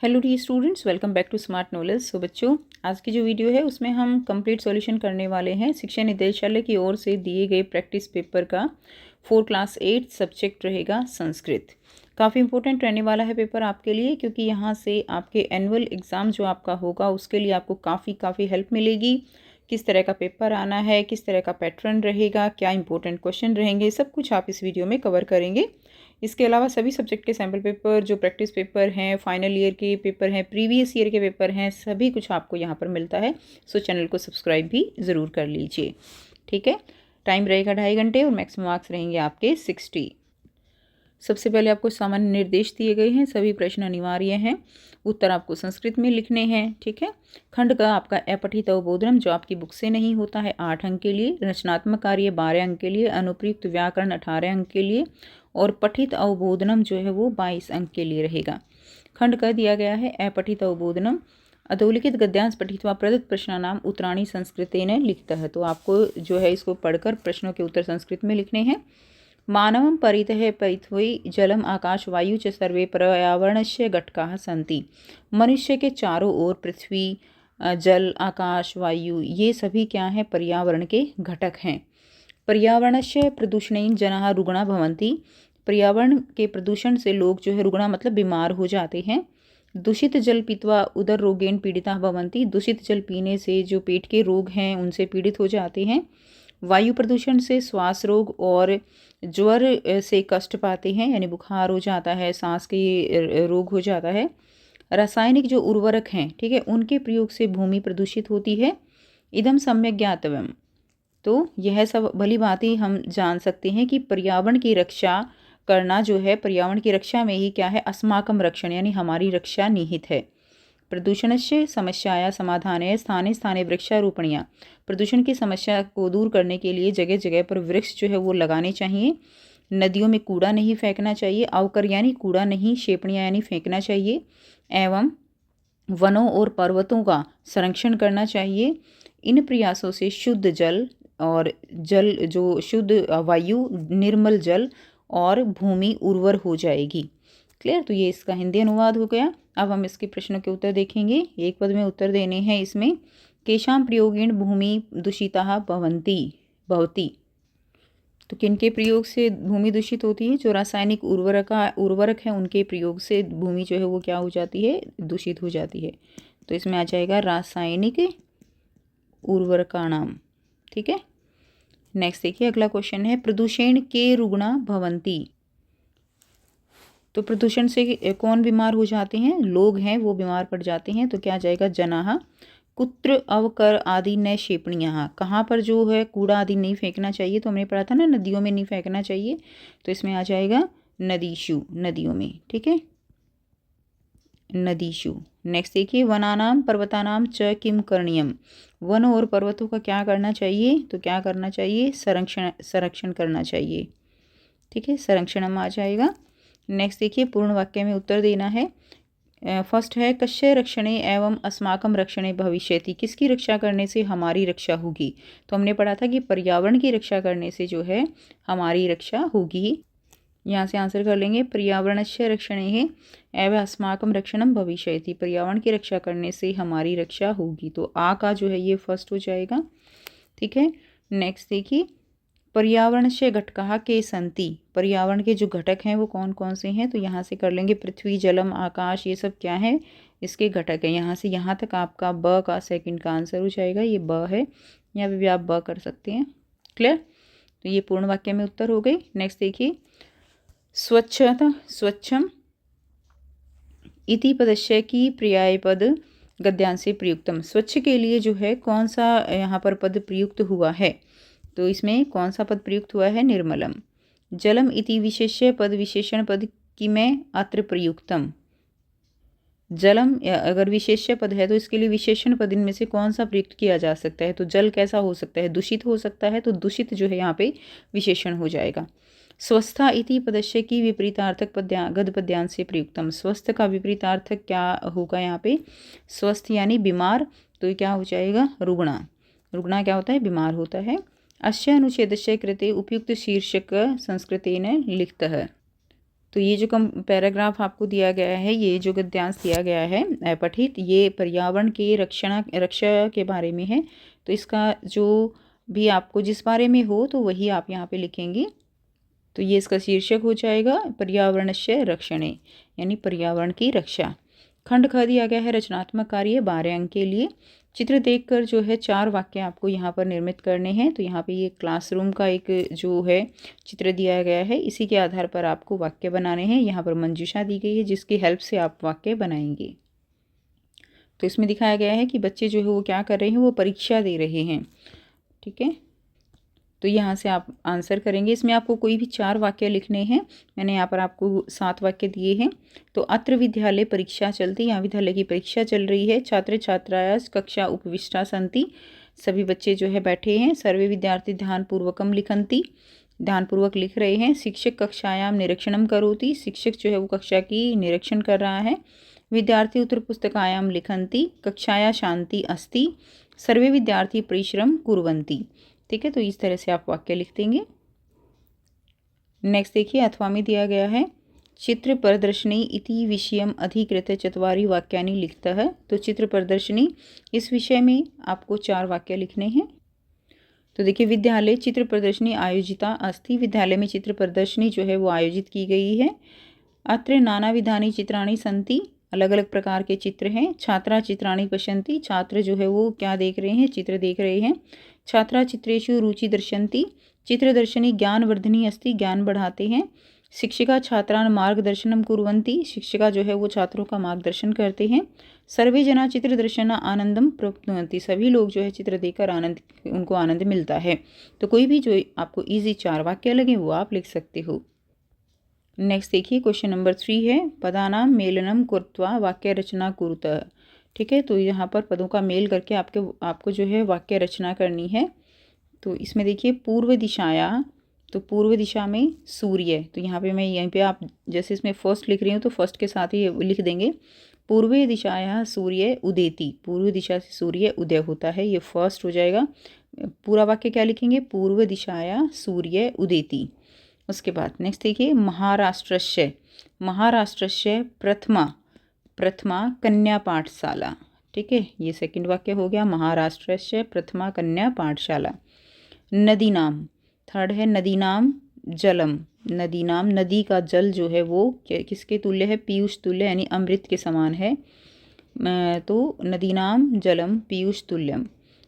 Hello dear students, welcome back to Smart Knowledge. So बच्चों, आज की जो वीडियो है उसमें हम कंप्लीट सॉल्यूशन करने वाले हैं शिक्षा निदेशालय की ओर से दिए गए प्रैक्टिस पेपर का 4 क्लास 8 सब्जेक्ट रहेगा संस्कृत। काफ़ी इंपॉर्टेंट रहने वाला है पेपर आपके लिए, क्योंकि यहाँ से आपके एनुअल एग्ज़ाम जो आपका होगा उसके लिए आपको काफ़ी हेल्प मिलेगी। किस तरह का पेपर आना है, किस तरह का पैटर्न रहेगा, क्या इंपॉर्टेंट क्वेश्चन रहेंगे, सब कुछ आप इस वीडियो में कवर करेंगे। इसके अलावा सभी सब्जेक्ट के सैम्पल पेपर, जो प्रैक्टिस पेपर हैं, फाइनल ईयर के पेपर हैं, प्रीवियस ईयर के पेपर हैं, सभी कुछ आपको यहाँ पर मिलता है। सो चैनल को सब्सक्राइब भी ज़रूर कर लीजिए, ठीक है। टाइम रहेगा 2.5 घंटे और मैक्सिमम मार्क्स रहेंगे आपके 60। सबसे पहले आपको सामान्य निर्देश दिए गए हैं, सभी प्रश्न अनिवार्य हैं, उत्तर आपको संस्कृत में लिखने हैं, ठीक है। खंड का आपका अपठित अवबोधनम जो आपकी बुक से नहीं होता है 8 अंक के लिए, रचनात्मक कार्य 12 अंक के लिए, अनुप्रयुक्त व्याकरण 18 अंक के लिए और पठित अवबोधनम जो है वो 22 अंक के लिए रहेगा। खंड का दिया गया है अपठित अवबोधनम अधोलिखित गद्यांश पठित्वा प्रदत्त प्रश्नानाम उत्तराणि संस्कृतेन लिखितः है। तो आपको जो है इसको पढ़कर प्रश्नों के उत्तर संस्कृत में लिखने हैं। मानवं परितः परित्वयि जलम आकाश वायु च सर्वे पर्यावरणस्य घटकाः सन्ति। मनुष्य के चारों ओर पृथ्वी, जल, आकाश, वायु, ये सभी क्या हैं? पर्यावरण के घटक हैं। पर्यावरणस्य प्रदूषणेन जनाः रुग्णा भवन्ति। पर्यावरण के प्रदूषण से लोग जो है रुग्णा मतलब बीमार हो जाते हैं। दूषित जल पीत्वा उदर रोगेन पीड़िता भवन्ति। दूषित जल पीने से जो पेट के रोग हैं उनसे पीड़ित हो जाते हैं। वायु प्रदूषण से श्वास रोग और ज्वर से कष्ट पाते हैं, यानी बुखार हो जाता है, सांस के रोग हो जाता है। रासायनिक जो उर्वरक हैं, ठीक है, उनके प्रयोग से भूमि प्रदूषित होती है। इदम सम्यक ज्ञातव्यम। तो यह सब भली भांति हम जान सकते हैं कि पर्यावरण की रक्षा करना जो है, पर्यावरण की रक्षा में ही क्या है? अस्माकं रक्षण, यानी हमारी रक्षा निहित है। प्रदूषणस्य समस्याया समाधाने स्थाने स्थाने वृक्षारोपणियाँ। प्रदूषण की समस्या को दूर करने के लिए जगह जगह पर वृक्ष जो है वो लगाने चाहिए। नदियों में कूड़ा नहीं फेंकना चाहिए। अवकर यानी कूड़ा नहीं, शेपणियाँ यानी फेंकना चाहिए। एवं वनों और पर्वतों का संरक्षण करना चाहिए। इन प्रयासों से शुद्ध जल और जल जो शुद्ध वायु, निर्मल जल और भूमि उर्वर हो जाएगी। क्लियर? तो ये इसका हिंदी अनुवाद हो गया। अब हम इसके प्रश्नों के उत्तर देखेंगे। एक पद में उत्तर देने हैं इसमें। केशाम प्रयोगेण भूमि दूषिता भवती। तो किनके प्रयोग से भूमि दूषित होती है? जो रासायनिक उर्वरक है उनके प्रयोग से भूमि जो है वो क्या हो जाती है? दूषित हो जाती है। तो इसमें आ जाएगा रासायनिक उर्वरकाणाम, ठीक है। नेक्स्ट देखिए, अगला क्वेश्चन है प्रदूषण के रुग्णा भवन्ति। तो प्रदूषण से कौन बीमार हो जाते हैं? लोग हैं, वो बीमार पड़ जाते हैं। तो क्या आ जाएगा? जनाः कुत्र अवकर आदि न क्षेपणीयः। कहाँ पर जो है कूड़ा आदि नहीं फेंकना चाहिए? तो हमने पढ़ा था ना, नदियों में नहीं फेंकना चाहिए। तो इसमें आ जाएगा नदीषु, नदियों में, ठीक है, नदीषु। नेक्स्ट देखिए, वनानाम पर्वतानाम च किम करणीयम। वन और पर्वतों का क्या करना चाहिए? तो क्या करना चाहिए? संरक्षण करना चाहिए, ठीक है, संरक्षणम आ जाएगा। नेक्स्ट देखिए, पूर्ण वाक्य में उत्तर देना है। फर्स्ट है कस्य रक्षणे एवं अस्माकं रक्षणे भविष्यति। किसकी रक्षा करने से हमारी रक्षा होगी? तो हमने पढ़ा था कि पर्यावरण की रक्षा करने से जो है हमारी रक्षा होगी। यहाँ से आंसर कर लेंगे, पर्यावरणस्य रक्षणे एवं अस्माकं रक्षणं भविष्यति। पर्यावरण की रक्षा करने से हमारी रक्षा होगी। तो आ का जो है ये फर्स्ट हो जाएगा, ठीक है। नेक्स्ट देखिए, पर्यावरण से घटकाः के संति। पर्यावरण के जो घटक हैं वो कौन कौन से हैं? तो यहाँ से कर लेंगे पृथ्वी, जलम, आकाश, ये सब क्या है? इसके घटक हैं। यहाँ से यहाँ तक आपका ब का सेकंड का आंसर हो जाएगा। ये ब है, यहाँ पे भी आप ब कर सकते हैं। क्लियर? तो ये पूर्ण वाक्य में उत्तर हो गई। नेक्स्ट देखिए, स्वच्छता स्वच्छम इति पदस्य की पर्याय पद गद्यांशे प्रयुक्तम। स्वच्छ के लिए जो है कौन सा यहाँ पर पद प्रयुक्त हुआ है? तो इसमें कौन सा पद प्रयुक्त हुआ है? निर्मलम। जलम इति विशेष्य पद विशेषण पद की में अत्र प्रयुक्तम। जलम अगर विशेष्य पद है तो इसके लिए विशेषण पद इनमें से कौन सा प्रयुक्त किया जा सकता है? तो जल कैसा हो सकता है? दूषित हो सकता है। तो दूषित जो है यहाँ पे विशेषण हो जाएगा। स्वस्था इति पदस्य की विपरीतार्थक गद पद्यांश से प्रयुक्तम। स्वस्थ का विपरीतार्थक क्या होगा यहाँ पे? स्वस्थ यानी बीमार, तो ये क्या हो जाएगा? रुग्णा। रुग्णा क्या होता है? बीमार होता है। अस्य अनुच्छेदस्य कृते उपयुक्त शीर्षक संस्कृतेन लिखितः। तो ये जो पैराग्राफ आपको दिया गया है, ये जो गद्यांश दिया गया है पठित, ये पर्यावरण के रक्षा के बारे में है। तो इसका जो भी आपको जिस बारे में हो तो वही आप यहाँ पे लिखेंगे। तो ये इसका शीर्षक हो जाएगा पर्यावरणस्य रक्षणे, यानी पर्यावरण की रक्षा। खंड ख दिया गया है रचनात्मक कार्य 12 अंक के लिए। चित्र देखकर जो है 4 वाक्य आपको यहाँ पर निर्मित करने हैं। तो यहाँ पे ये क्लासरूम का एक जो है चित्र दिया गया है, इसी के आधार पर आपको वाक्य बनाने हैं। यहाँ पर मंजूषा दी गई है जिसकी हेल्प से आप वाक्य बनाएंगे। तो इसमें दिखाया गया है कि बच्चे जो है वो क्या कर रहे हैं, वो परीक्षा दे रहे हैं। ठीक है, तो यहाँ से आप आंसर करेंगे। इसमें आपको कोई भी 4 वाक्य लिखने हैं। मैंने यहाँ पर आपको 7 वाक्य दिए हैं। तो अत्र विद्यालय परीक्षा चलती, यहाँ विद्यालय की परीक्षा चल रही है। छात्र छात्राया कक्षा उपविष्टा सन्ति, सभी बच्चे जो है बैठे हैं। सर्वे विद्यार्थी ध्यानपूर्वकम लिखन्ति, ध्यानपूर्वक लिख रहे हैं। शिक्षक कक्षायाम निरीक्षणम करोति, शिक्षक जो है वो कक्षा की निरीक्षण कर रहा है। विद्यार्थी उत्तर पुस्तकायाम लिखन्ति, कक्षाया शांति अस्ति, सर्वे विद्यार्थी परिश्रम कुर्वन्ति। ठीक है, तो इस तरह से आप वाक्य लिख देंगे। नेक्स्ट देखिए, अथवा में दिया गया है चित्र प्रदर्शनी इति विषयम अधिकृत 4 वाक्यानि लिखता है। तो चित्र प्रदर्शनी, इस विषय में आपको 4 वाक्य लिखने हैं। तो देखिए, विद्यालय चित्र प्रदर्शनी आयोजिता अस्ति, विद्यालय में चित्र प्रदर्शनी जो है वो आयोजित की गई है। अत्र नाना विधानि चित्राणि सन्ति, अलग अलग प्रकार के चित्र हैं। छात्रा चित्राणि पश्यन्ति, छात्र जो है वो क्या देख रहे हैं, चित्र देख रहे हैं। छात्रा चित्रेषु रुचि दर्शन्ति, चित्रदर्शनी ज्ञानवर्धनी अस्ति, ज्ञान बढ़ाते हैं। शिक्षिका छात्रान् मार्गदर्शनम कुर्वन्ति, शिक्षिका जो है वो छात्रों का मार्गदर्शन करते हैं। सर्वे जना चित्रदर्शन आनंदम प्राप्नुवन्ति, सभी लोग जो है चित्र देखकर उनको आनंद मिलता है। तो कोई भी जो आपको ईजी 4 वाक्य लगे वो आप लिख सकते हो। नेक्स्ट देखिए, क्वेश्चन नंबर 3 है पदानाम मेलनम कृत्वा वाक्य रचना कुरुतः। ठीक है, तो यहाँ पर पदों का मेल करके आपको जो है वाक्य रचना करनी है। तो इसमें देखिए, पूर्व दिशाया, तो पूर्व दिशा में सूर्य, तो यहाँ पे मैं यहीं पे आप जैसे इसमें फर्स्ट लिख रही हूँ तो फर्स्ट के साथ ही लिख देंगे। पूर्व दिशाया सूर्य उदेति, पूर्व दिशा से सूर्य उदय होता है, ये फर्स्ट हो जाएगा। पूरा वाक्य क्या लिखेंगे, पूर्व दिशाया सूर्य उदेति। उसके बाद नेक्स्ट देखिए, महाराष्ट्रस्य, महाराष्ट्रस्य प्रथमा कन्या पाठशाला। ठीक है, ये सेकंड वाक्य हो गया, महाराष्ट्रस्य प्रथमा कन्या पाठशाला। नदीनाम, थर्ड है नदीनाम जलम, नदीनाम, नदी का जल जो है वो किसके तुल्य है, पीयूष तुल्य, यानी अमृत के समान है। तो नदीनाम जलम पीयूष तुल्यम।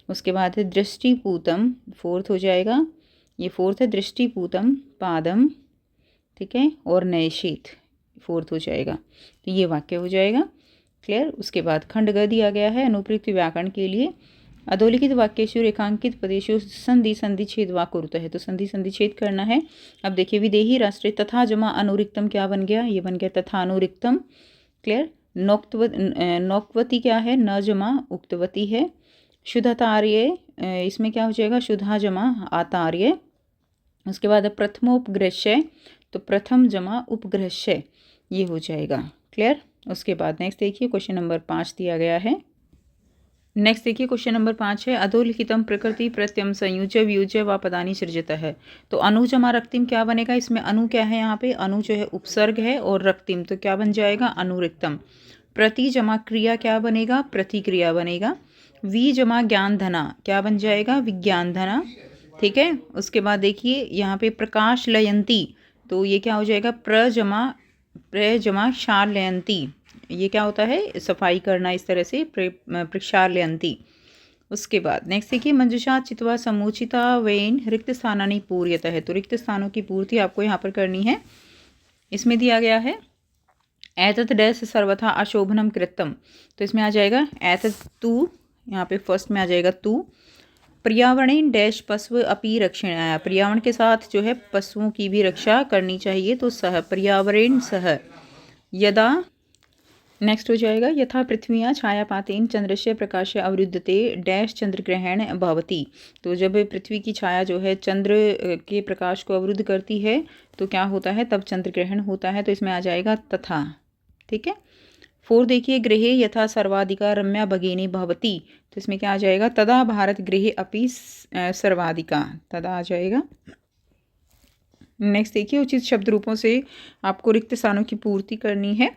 उसके बाद है दृष्टिपूतम, फोर्थ हो जाएगा, ये फोर्थ है, दृष्टिपूतम पादम। ठीक है, और नैषेत फोर्थ हो जाएगा। तो ये वाक्य हो जाएगा क्लियर। उसके बाद खंड ग दिया गया है अनुप्रयुक्त व्याकरण के लिए। अधोलिखित वाक्येषु रेखांकित पदेषु संधि छेद वा कुरुतः है, तो संधि छेद करना है। अब देखिए, विदेही राष्ट्रीय तथा जमा अनुरिक्तम क्या बन गया, ये बन गया तथा अनुरिक्तम क्लियर। नौक्वती क्या है, न जमा उक्तवती है। शुद्धातार्य, इसमें क्या हो जाएगा, शुद्धा जमा आतार्य। उसके बाद प्रथमोपग्रहस्य, तो प्रथम जमा उपग्रहस्य, ये हो जाएगा क्लियर। उसके बाद नेक्स्ट देखिए, क्वेश्चन नंबर 5 दिया गया है। नेक्स्ट देखिए, क्वेश्चन नंबर 5 है अधोलिखितम प्रकृति प्रत्यम संयुज्य वियुज्य व पदानि सृजतः है। तो अनु जमा रक्तिम क्या बनेगा, इसमें अनु क्या है, यहाँ पे अनु जो है उपसर्ग है, और रक्तिम तो क्या बन जाएगा, अनुरिक्तम। प्रति जमा क्रिया क्या बनेगा, प्रतिक्रिया बनेगा। वी जमा ज्ञान धना क्या बन जाएगा, विज्ञान धना। ठीक है, उसके बाद देखिए यहाँ पे प्रकाश लयंती, तो ये क्या हो जाएगा, प्र जमा क्षार लयंती, ये क्या होता है, सफाई करना, इस तरह से प्रक्षार लयंती। उसके बाद नेक्स्ट देखिए, मंजुषा चित्वा समुचिता वेन रिक्त स्थानानि पूर्यतः है। तो रिक्त स्थानों की पूर्ति आपको यहाँ पर करनी है। इसमें दिया गया है एतत् डैश सर्वथा अशोभनम कृतम, तो इसमें आ जाएगा एतत् तु, यहाँ पे फर्स्ट में आ जाएगा तु। पर्यावरण डैश पशु अपि रक्षणाय, पर्यावरण के साथ जो है पशुओं की भी रक्षा करनी चाहिए, तो सह पर्यावरण सह। यदा नेक्स्ट हो जाएगा, यथा पृथ्व्या छायापातेन चंद्रस्य प्रकाश अवरुद्धते डैश चंद्रग्रहण भवति, तो जब पृथ्वी की छाया जो है चंद्र के प्रकाश को अवरुद्ध करती है तो क्या होता है, तब चंद्रग्रहण होता है, तो इसमें आ जाएगा तथा। ठीक है, 4 देखिए, गृहे यथा सर्वाधिका रम्या भगिनी भवति, तो इसमें क्या आ जाएगा, तदा भारत गृहे अपि सर्वाधिका, तदा आ जाएगा। नेक्स्ट देखिए, उचित शब्द रूपों से आपको रिक्त स्थानों की पूर्ति करनी है।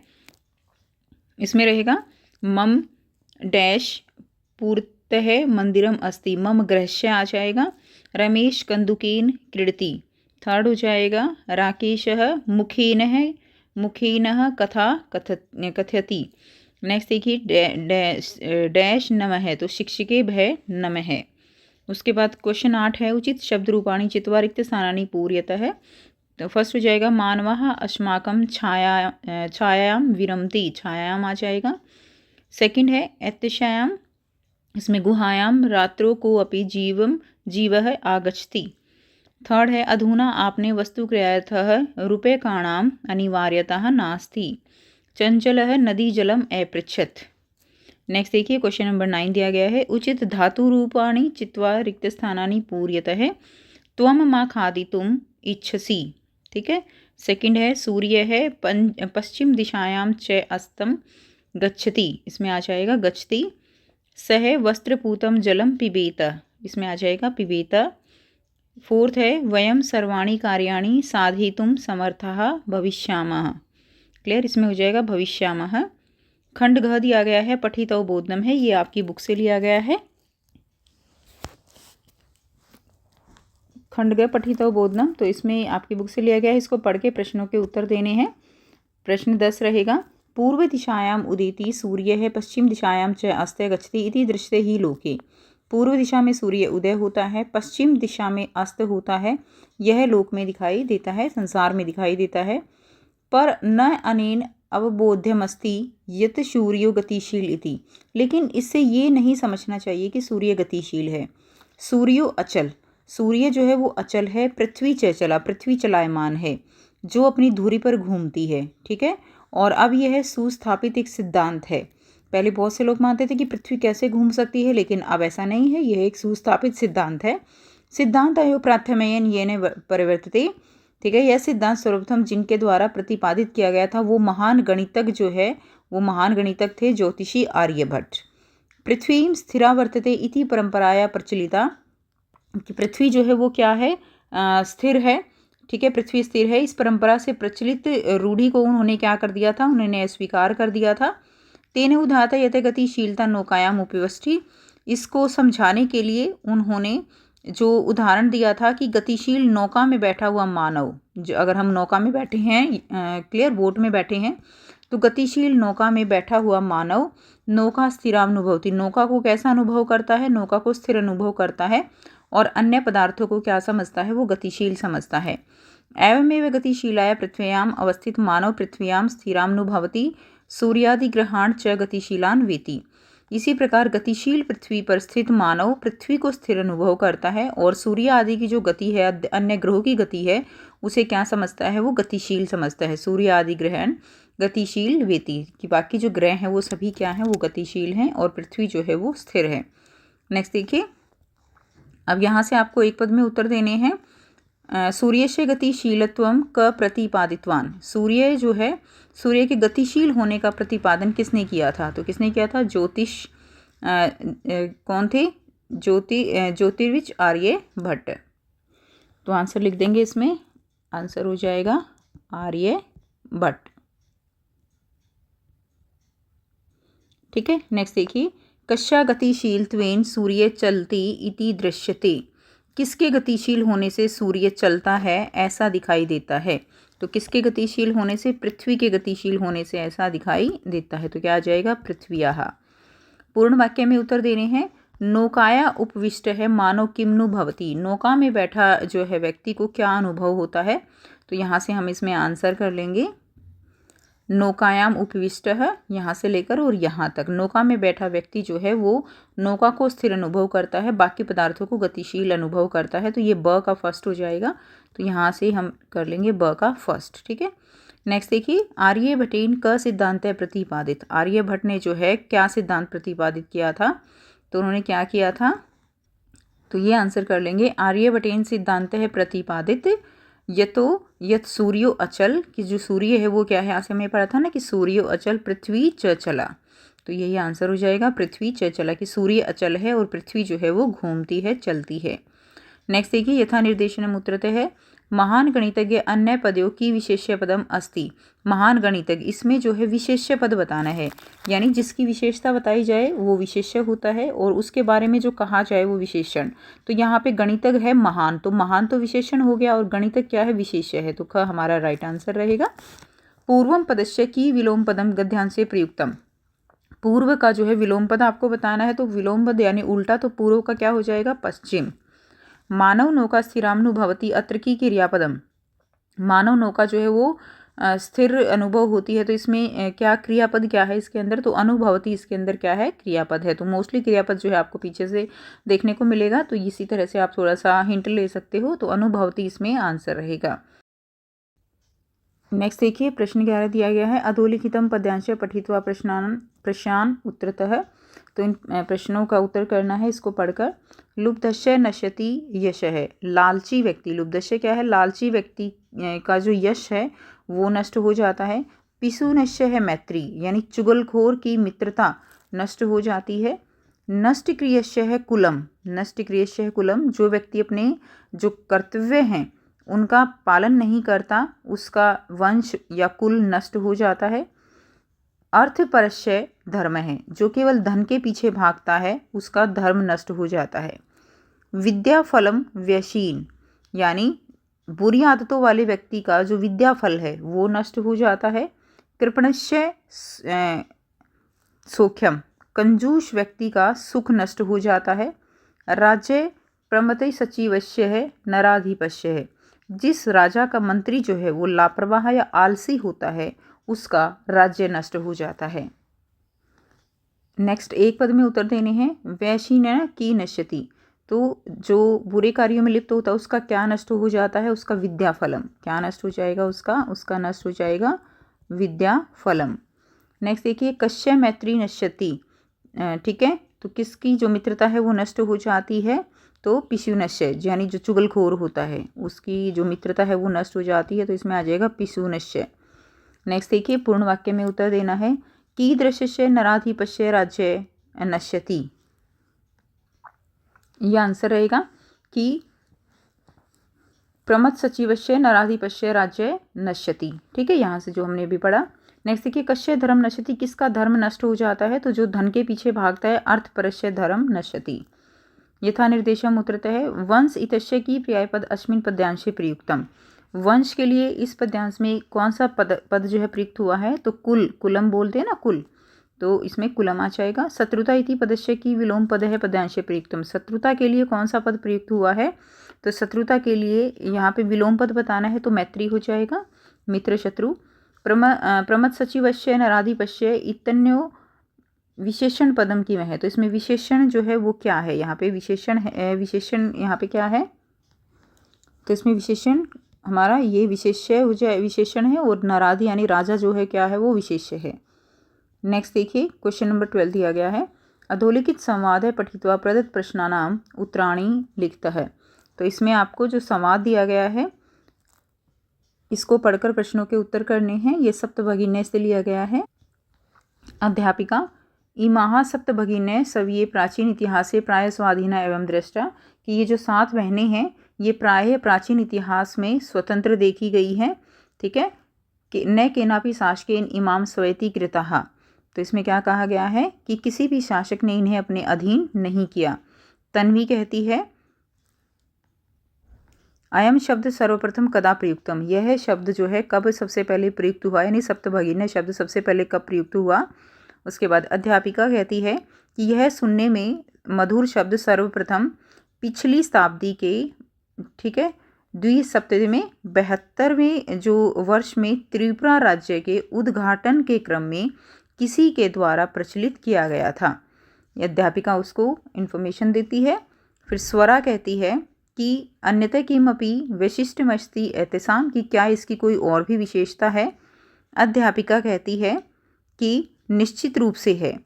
इसमें रहेगा मम डैश पूर्तः मंदिरम अस्ति, मम गृहस्य आ जाएगा। रमेश कंदुकेन क्रीडति, थर्ड हो जाएगा राकेशः मुखेनः कथा कथयति। नेक्स्ट देखिए डैश नमः, तो शिक्षके भय नमः। उसके बाद क्वेश्चन 8 है, उचित शब्द रूपाणी चित्वा रिक्त स्थानानि पूर्यतः। तो फर्स्ट हो जाएगा मानवः अस्माकं छायायां विरमति, छायायाम आ जाएगा। सेकंड है एतस्यां, इसमें गुहायां रात्रो को अपि जीवः आगच्छति। थर्ड है अधुना आपने वस्तुक्रयार्थः रूप्यकाणाम् अनिवार्यता नास्ति, चंचलः नदी जलम अपृच्छत्। नेक्स्ट देखिए क्वेश्चन नंबर 9 दिया गया है, उचित धातु रूपाणि चित्वा रिक्त स्थानानि पूर्यतः त्वम मा खादितुम इच्छसि। ठीक है। सेकंड है सूर्य है पश्चिम दिशायां च अस्तम गच्छति, इसमें आ जाएगा गच्छति। सह वस्त्रपूतम जलम पिबेत, इसमें आ जाएगा पिबेत। फोर्थ है वयम सर्वाणि कार्याणि साधयितुं समर्थाः भविष्यामः, क्लियर, इसमें हो जाएगा भविष्यामः। खंड घ दिया गया है पठितो बोधनम है, ये आपकी बुक से लिया गया है। खंड ग पठितो बोधनम, तो इसमें आपकी बुक से लिया गया है। इसको पढ़ के प्रश्नों के उत्तर देने हैं। प्रश्न 10 रहेगा, पूर्व दिशायाम उदेति सूर्य है पश्चिम दिशायां च अस्त गच्छति इति दृश्यते ही लोके। पूर्व दिशा में सूर्य उदय होता है, पश्चिम दिशा में अस्त होता है, यह लोक में दिखाई देता है, संसार में दिखाई देता है। पर न अनेन अवबोध्यमस्ति यत सूर्यो गतिशील इति, लेकिन इससे ये नहीं समझना चाहिए कि सूर्य गतिशील है। सूर्यो अचल, सूर्य जो है वो अचल है। पृथ्वी चंचला, पृथ्वी चलायमान है जो अपनी धुरी पर घूमती है। ठीक है। और अब यह सुस्थापित एक सिद्धांत है। पहले बहुत से लोग मानते थे कि पृथ्वी कैसे घूम सकती है, लेकिन अब ऐसा नहीं है। यह एक सुस्थापित सिद्धांत है। सिद्धांत अयो प्राथमयन येन परिवर्तते। ठीक है। यह सिद्धांत सर्वप्रथम जिनके द्वारा प्रतिपादित किया गया था वो महान गणितज्ञ जो है वो महान गणितज्ञ थे ज्योतिषी आर्यभट्ट। पृथ्वी स्थिरा वर्तते इति परंपराया प्रचलिता, कि पृथ्वी जो है वो क्या है, स्थिर है। ठीक है। पृथ्वी स्थिर है, इस परंपरा से प्रचलित रूढ़ी को उन्होंने क्या कर दिया था, उन्होंने स्वीकार कर दिया था। तेन उदाहता यत गतिशीलता नौकायाम उपविष्टि, इसको समझाने के लिए उन्होंने जो उदाहरण दिया था कि गतिशील नौका में बैठा हुआ मानव, जो अगर हम नौका में बैठे हैं, क्लियर, बोट में बैठे हैं, तो गतिशील नौका में बैठा हुआ मानव नौका स्थिरानुभवती, नौका को कैसा अनुभव करता है, नौका को स्थिर अनुभव करता है। और अन्य पदार्थों को क्या समझता है, वो गतिशील समझता है। एवमेव गतिशीलाय पृथ्व्याम अवस्थित मानव पृथ्व्याम स्थिरानुभवती सूर्यादिग्रहाण च गतिशीलान वेति। इसी प्रकार गतिशील पृथ्वी पर स्थित मानव पृथ्वी को स्थिर अनुभव करता है और सूर्य आदि की जो गति है, अन्य ग्रहों की गति है, उसे क्या समझता है, वो गतिशील समझता है। सूर्य आदि ग्रहण गतिशील वेति, कि बाकी जो ग्रह हैं वो सभी क्या हैं, वो गतिशील हैं और पृथ्वी जो है वो स्थिर है। नेक्स्ट देखिए, अब यहाँ से आपको एक पद में उत्तर देने हैं। सूर्य से गतिशीलत्वम क प्रतिपादितवान, सूर्य जो है, सूर्य के गतिशील होने का प्रतिपादन किसने किया था, तो किसने किया था, ज्योतिष कौन थे, ज्योतिर्विच आर्यभट्ट। तो आंसर लिख देंगे, इसमें आंसर हो जाएगा आर्यभट्ट। ठीक है। नेक्स्ट देखिए, कस्या गतिशीलत्वेन सूर्य चलति इति दृश्यते, किसके गतिशील होने से सूर्य चलता है, ऐसा दिखाई देता है। तो किसके गतिशील होने से, पृथ्वी के गतिशील होने से ऐसा दिखाई देता है। तो क्या आ जाएगा, पृथ्व्याः। पूर्ण वाक्य में उत्तर देने हैं। नौकाया उपविष्ट है मानव किम्नु भवति, नौका में बैठा जो है व्यक्ति को क्या अनुभव होता है। तो यहाँ से हम इसमें आंसर कर लेंगे, नौकायाम उपविष्ट है, यहाँ से लेकर और यहाँ तक नौका में बैठा व्यक्ति जो है वो नौका को स्थिर अनुभव करता है, बाकी पदार्थों को गतिशील अनुभव करता है। तो ये ब का फर्स्ट हो जाएगा। तो यहाँ से हम कर लेंगे ब का फर्स्ट। ठीक है। नेक्स्ट देखिए, आर्यभट्टेन क सिद्धांत प्रतिपादित, आर्यभट्ट ने जो है क्या सिद्धांत प्रतिपादित किया था, तो उन्होंने क्या किया था, तो ये आंसर कर लेंगे, आर्यभट्टेन सिद्धांत है प्रतिपादित यतो यत सूर्यो अचल, कि जो सूर्य है वो क्या है, आज हमें पढ़ा था ना कि सूर्यो अचल पृथ्वी चला। तो यही आंसर हो जाएगा, पृथ्वी चला, कि सूर्य अचल है और पृथ्वी जो है वो घूमती है, चलती है। नेक्स्ट देखिए, यथा निर्देशनम उत्तरतः है, महान गणितज्ञ अन्य पदों की विशेष्य पदम अस्ति। महान गणितज्ञ, इसमें जो है विशेष्य पद बताना है, यानी जिसकी विशेषता बताई जाए वो विशेष्य होता है और उसके बारे में जो कहा जाए वो विशेषण। तो यहाँ पे गणितज्ञ है महान, तो महान तो विशेषण हो गया और गणितज्ञ क्या है, विशेष्य है, तो ख हमारा राइट आंसर रहेगा। पूर्वम पदस्य की विलोम पदम गद्यांशे प्रयुक्तम। पूर्व का जो है विलोम पद आपको बताना है, तो विलोम पद यानी उल्टा, तो पूर्व का क्या हो जाएगा, पश्चिम। मानव नौका स्थिरानुभवती अत्र की क्रियापदम। मानव नौका जो है वो स्थिर अनुभव होती है, तो इसमें क्या क्रियापद क्या है इसके अंदर, तो अनुभवती इसके अंदर क्या है, क्रियापद है। तो मोस्टली क्रियापद जो है आपको पीछे से देखने को मिलेगा, तो इसी तरह से आप थोड़ा सा हिंट ले सकते हो, तो अनुभवती इसमें आंसर रहेगा। नेक्स्ट देखिए, प्रश्न 11 दिया गया है, अधोलिखितम पद्यांश पठित्वा प्रश्नान उत्तरतः। तो इन प्रश्नों का उत्तर करना है इसको पढ़कर। लुब्धस्य नश्यति यश है, लालची व्यक्ति, लुब्धस्य क्या है, लालची व्यक्ति का जो यश है वो नष्ट हो जाता है। पिसु नश्य है मैत्री, यानी चुगलखोर की मित्रता नष्ट हो जाती है। नष्ट क्रियस्य है कुलम, नष्ट क्रियस्य है कुलम, जो व्यक्ति अपने जो कर्तव्य हैं उनका पालन नहीं करता उसका वंश या कुल नष्ट हो जाता है। अर्थपरस्य धर्म है, जो केवल धन के पीछे भागता है उसका धर्म नष्ट हो जाता है। विद्या फलम व्यशीन, यानी बुरी आदतों वाले व्यक्ति का जो विद्या फल है वो नष्ट हो जाता है। कृपणस्य सौख्यम, कंजूस व्यक्ति का सुख नष्ट हो जाता है। राज्य प्रमते सचिवस्य है नराधिपस्य है, जिस राजा का मंत्री जो है वो लापरवाह या आलसी होता है उसका राज्य नष्ट हो जाता है। नेक्स्ट एक पद में उत्तर देने हैं। वैशीन की नश्यति, तो जो बुरे कार्यों में लिप्त होता है उसका क्या नष्ट हो जाता है, उसका विद्या फलम, क्या नष्ट हो जाएगा उसका नष्ट हो जाएगा विद्या फलम। नेक्स्ट देखिए, कश्य मैत्री नश्यति, ठीक है, तो किसकी जो मित्रता है वो नष्ट हो जाती है, तो पिशुनश्य, यानी जो चुगलखोर होता है उसकी जो मित्रता है वो नष्ट हो जाती है, तो इसमें आ जाएगा पिशुनश्य। नेक्स्ट देखिए, पूर्ण वाक्य में उत्तर देना है। कीदृशस्य नराधिपस्य राज्य नश्यति, यह आंसर रहेगा कि प्रमथ सचिवस्य नराधिपस्य राज्य नश्यति, ठीक है, यहाँ से जो हमने अभी पढ़ा। नेक्स्ट देखिए, कश्य धर्म नश्यति, किसका धर्म नष्ट हो जाता है, तो जो धन के पीछे भागता है अर्थपरस्य धर्म नश्यति। यथा निर्देशम उत्तरतः है। वंश इतस्य की पर्यायपद अस्मिन् पद्यांशे प्रयुक्तम, वंश के लिए इस पद्यांश में कौन सा पद जो है प्रयुक्त हुआ है, तो कुलम बोलते हैं ना, कुल, तो इसमें कुलम आ जाएगा। शत्रुता इति पदस्य की विलोम पद है पद्यांशे प्रयुक्तम, शत्रुता के लिए कौन सा पद प्रयुक्त हुआ है, तो शत्रुता के लिए यहाँ पे विलोम पद बताना है, तो मैत्री हो जाएगा, मित्र शत्रु। प्रमथ सचिवस्य नराधिपस्य इतन्यो विशेषण पदम की में है, तो इसमें विशेषण जो है वो क्या है, यहाँ पे विशेषण है, विशेषण यहाँ पे क्या है, तो इसमें विशेषण हमारा ये विशेष्य हो जाए, विशेषण है, और नराधि यानी राजा जो है क्या है वो विशेष्य है। नेक्स्ट देखिए, क्वेश्चन नंबर 12 दिया गया है। अधोलिखित संवाद है पठित्वा प्रदत्त प्रश्नानाम उत्तराणी लिखता है, तो इसमें आपको जो संवाद दिया गया है इसको पढ़कर प्रश्नों के उत्तर करने हैं। ये सप्तभगिन्य से लिया गया है। अध्यापिका, इमाहा सप्तभगिन्य सविये प्राचीन इतिहास से प्राय स्वाधीना एवं दृष्टा, कि ये जो 7 बहनें हैं ये प्राय प्राचीन इतिहास में स्वतंत्र देखी गई हैं, ठीक है, कि न केनापि शासकेन इमाम स्वैति कृतः, तो इसमें क्या कहा गया है कि किसी भी शासक ने इन्हें अपने अधीन नहीं किया। तन्वी कहती है, अयम शब्द सर्वप्रथम कदा प्रयुक्तम, यह शब्द जो है कब सबसे पहले प्रयुक्त हुआ, यानी सप्तभगिन्य शब्द सबसे पहले कब प्रयुक्त हुआ। उसके बाद अध्यापिका कहती है कि यह सुनने में मधुर शब्द सर्वप्रथम पिछली शताब्दी के, ठीक है, द्विसप्तति में 72वें जो वर्ष में त्रिपुरा राज्य के उद्घाटन के क्रम में किसी के द्वारा प्रचलित किया गया था। अध्यापिका उसको इन्फॉर्मेशन देती है। फिर स्वरा कहती है कि अन्यथा किमपि वैशिष्ट्यमस्ति एतेषां, कि क्या इसकी कोई और भी विशेषता है। अध्यापिका कहती है कि निश्चित रूप से है।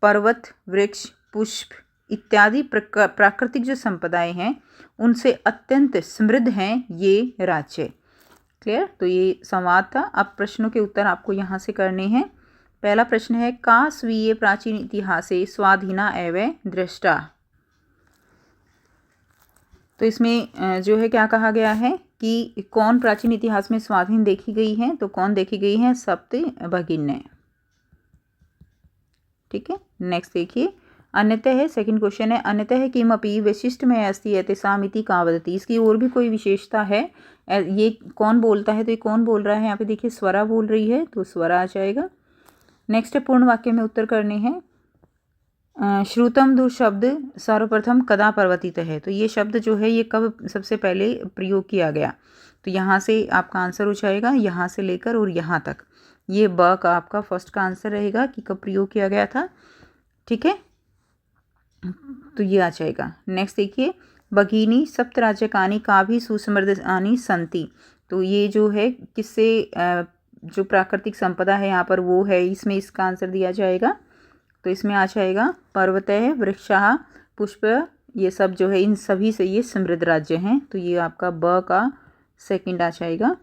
पर्वत, वृक्ष, पुष्प इत्यादि प्राकृतिक जो संपदाएं हैं उनसे अत्यंत समृद्ध हैं ये राज्य। क्लियर, तो ये संवाद था। अब प्रश्नों के उत्तर आपको यहाँ से करने हैं। पहला प्रश्न है, का स्वीय प्राचीन इतिहासे स्वाधीना एवं दृष्टा, तो इसमें जो है क्या कहा गया है कि कौन प्राचीन इतिहास में स्वाधीन देखी गई है, तो कौन देखी गई है, सप्त भगिन्य। ठीक है, नेक्स्ट देखिए, अन्यतः है, सेकंड क्वेश्चन है, अन्यतः किमपि वैशिष्ट्यमय अस्ति एतेषाम् इति का वदति। इसकी और भी कोई विशेषता है, ये कौन बोलता है, तो ये कौन बोल रहा है, यहाँ पे देखिए स्वरा बोल रही है, तो स्वरा आ जाएगा। नेक्स्ट है, पूर्ण वाक्य में उत्तर करने हैं। श्रुतम दु शब्द सर्वप्रथम कदा परिवर्तित है, तो ये शब्द जो है ये कब सबसे पहले प्रयोग किया गया, तो यहाँ से आपका आंसर हो जाएगा, यहाँ से लेकर और यहाँ तक, ये ब का आपका फर्स्ट का आंसर रहेगा कि कब प्रयोग किया गया था। ठीक है, तो ये आ जाएगा। नेक्स्ट देखिए, भगिनी सप्तराज्यकानि का भी सुसमृद्धानि संति, तो ये जो है किससे जो प्राकृतिक संपदा है यहाँ पर वो है, इसमें इसका आंसर दिया जाएगा, तो इसमें आ जाएगा पर्वतः वृक्षाः पुष्प, ये सब जो है इन सभी से ये समृद्ध राज्य हैं, तो ये आपका ब का सेकंड आ जाएगा।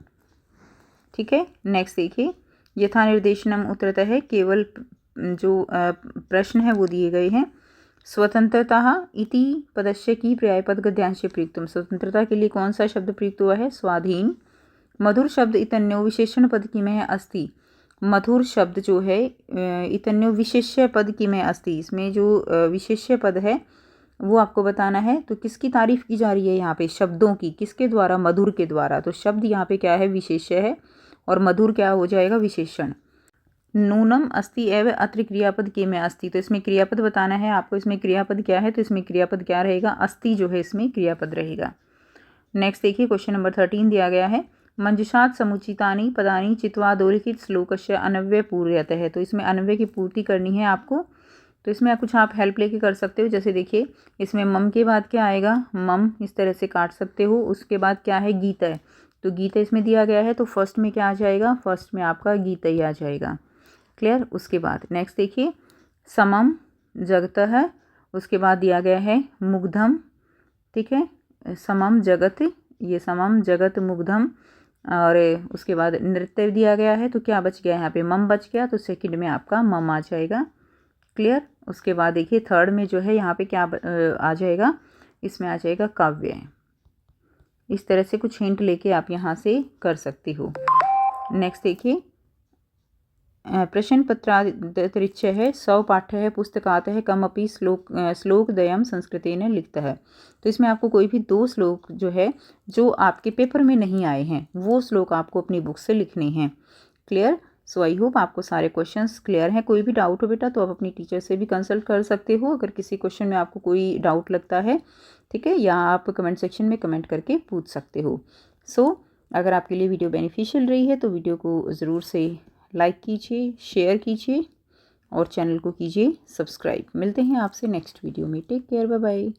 ठीक है, नेक्स्ट देखिए, यथा निर्देशनम उत्तरतः है, केवल जो प्रश्न है वो दिए गए हैं। स्वतंत्रता इति पदस्य की पर्यायपद गद्यांश प्रयुक्तम, स्वतंत्रता के लिए कौन सा शब्द प्रयुक्त हुआ है, स्वाधीन। मधुर शब्द इतन्यो विशेषण पद की में अस्ति, मधुर शब्द जो है इतन्यो विशेष्य पद की में अस्ति, इसमें जो विशेष्य पद है वो आपको बताना है, तो किसकी तारीफ की जा रही है यहाँ पे, शब्दों की, किसके द्वारा, मधुर के द्वारा, तो शब्द यहाँ पे क्या है, विशेष्य है, और मधुर क्या हो जाएगा, विशेषण। नूनम अस्ति एव अत्र क्रियापद के में अस्ति, तो इसमें क्रियापद बताना है आपको, इसमें क्रियापद क्या है, तो इसमें क्रियापद क्या रहेगा, अस्ति जो है इसमें क्रियापद रहेगा। नेक्स्ट देखिए, क्वेश्चन नंबर 13 दिया गया है, मंजुषात् समुचितानि पदानि चित्वा अधोलिखित श्लोकस्य अनव्यय पूर्यतः है, तो इसमें अनव्यय की पूर्ति करनी है आपको, तो इसमें कुछ आप हेल्प लेके कर सकते हो। जैसे देखिए, इसमें मम के बाद क्या आएगा, मम इस तरह से काट सकते हो, उसके बाद क्या है, गीत है, तो गीत इसमें दिया गया है, तो फर्स्ट में क्या आ जाएगा, फर्स्ट में आपका गीत ही आ जाएगा। क्लियर, उसके बाद नेक्स्ट देखिए, समम जगतः, उसके बाद दिया गया है मुग्धम। ठीक है, समम जगत, ये समम जगत मुग्धम, और उसके बाद नृत्य दिया गया है, तो क्या बच गया यहाँ पे, मम बच गया, तो सेकंड में आपका मम आ जाएगा। क्लियर, उसके बाद देखिए थर्ड में जो है यहाँ पे क्या आ जाएगा, इसमें आ जाएगा काव्य। इस तरह से कुछ हिंट लेके आप यहाँ से कर सकते हो। नेक्स्ट देखिए, प्रश्न पत्रातिरिच्य है, सौ पाठ्य है पुस्तकात है कमपि श्लोकद्वयं संस्कृतेन लिखता है, तो इसमें आपको कोई भी 2 श्लोक जो है जो आपके पेपर में नहीं आए हैं वो श्लोक आपको अपनी बुक से लिखने हैं। क्लियर, सो आई होप आपको सारे क्वेश्चंस क्लियर हैं। कोई भी डाउट हो बेटा तो आप अपनी टीचर से भी कंसल्ट कर सकते हो, अगर किसी क्वेश्चन में आपको कोई डाउट लगता है, ठीक है, या आप कमेंट सेक्शन में कमेंट करके पूछ सकते हो। अगर आपके लिए वीडियो बेनिफिशियल रही है तो वीडियो को ज़रूर से लाइक कीजिए, शेयर कीजिए और चैनल को कीजिए सब्सक्राइब। मिलते हैं आपसे नेक्स्ट वीडियो में, टेक केयर, बाय बाय।